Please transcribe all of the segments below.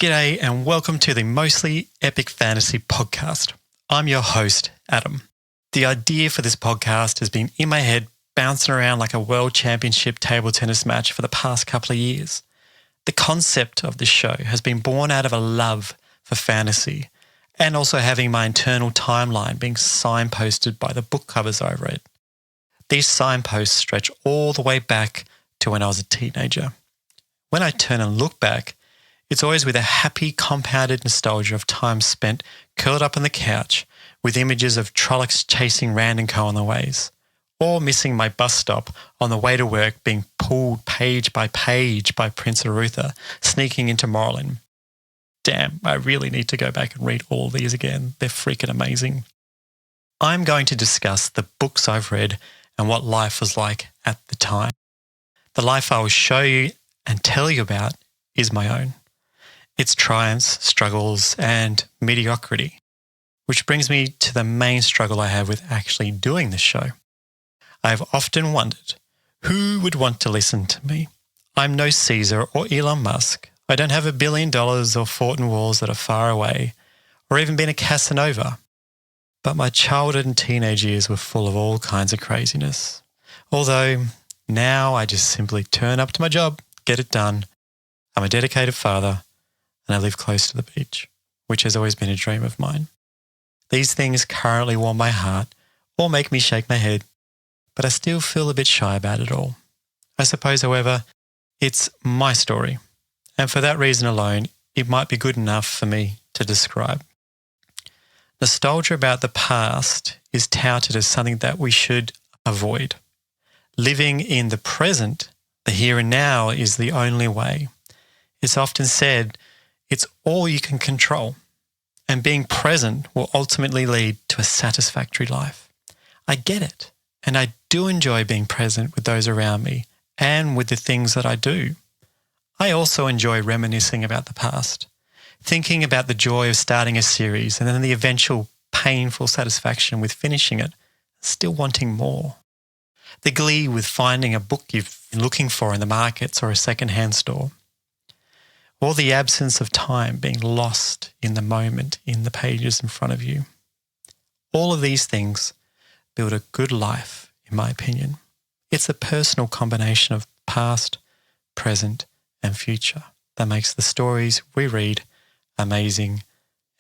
G'day and welcome to the Mostly Epic Fantasy Podcast. I'm your host, Adam. The idea for this podcast has been in my head, bouncing around like a world championship table tennis match for the past couple of years. The concept of this show has been born out of a love for fantasy and also having my internal timeline being signposted by the book covers I've read. These signposts stretch all the way back to when I was a teenager. When I turn and look back, it's always with a happy, compounded nostalgia of time spent curled up on the couch with images of Trollocs chasing Rand and Co on the ways, or missing my bus stop on the way to work being pulled page by Prince Arutha, sneaking into Morlin. Damn, I really need to go back and read all of these again. They're freaking amazing. I'm going to discuss the books I've read and what life was like at the time. The life I will show you and tell you about is my own. Its triumphs, struggles, and mediocrity, which brings me to the main struggle I have with actually doing this show. I have often wondered, who would want to listen to me? I'm no Caesar or Elon Musk. I don't have $1 billion or fort in walls that are far away, or even been a Casanova. But my childhood and teenage years were full of all kinds of craziness. Although now I just simply turn up to my job, get it done. I'm a dedicated father, and I live close to the beach, which has always been a dream of mine. These things currently warm my heart or make me shake my head, but I still feel a bit shy about it all. I suppose, however, it's my story, and for that reason alone, it might be good enough for me to describe. Nostalgia about the past is touted as something that we should avoid. Living in the present, the here and now, is the only way. It's often said it's all you can control, and being present will ultimately lead to a satisfactory life. I get it, and I do enjoy being present with those around me and with the things that I do. I also enjoy reminiscing about the past, thinking about the joy of starting a series and then the eventual painful satisfaction with finishing it, still wanting more. The glee with finding a book you've been looking for in the markets or a second-hand store. Or the absence of time being lost in the moment in the pages in front of you. All of these things build a good life, in my opinion. It's a personal combination of past, present, and future that makes the stories we read amazing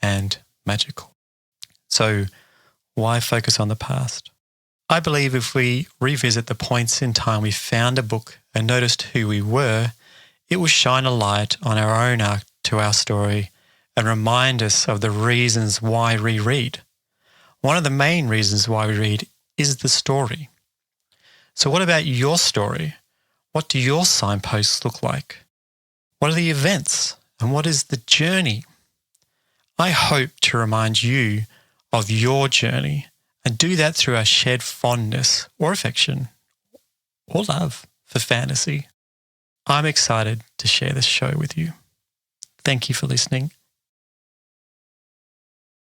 and magical. So, why focus on the past? I believe if we revisit the points in time we found a book and noticed who we were, it will shine a light on our own arc to our story and remind us of the reasons why we read. One of the main reasons why we read is the story. So what about your story? What do your signposts look like? What are the events and what is the journey? I hope to remind you of your journey and do that through our shared fondness or affection or love for fantasy. I'm excited to share this show with you. Thank you for listening,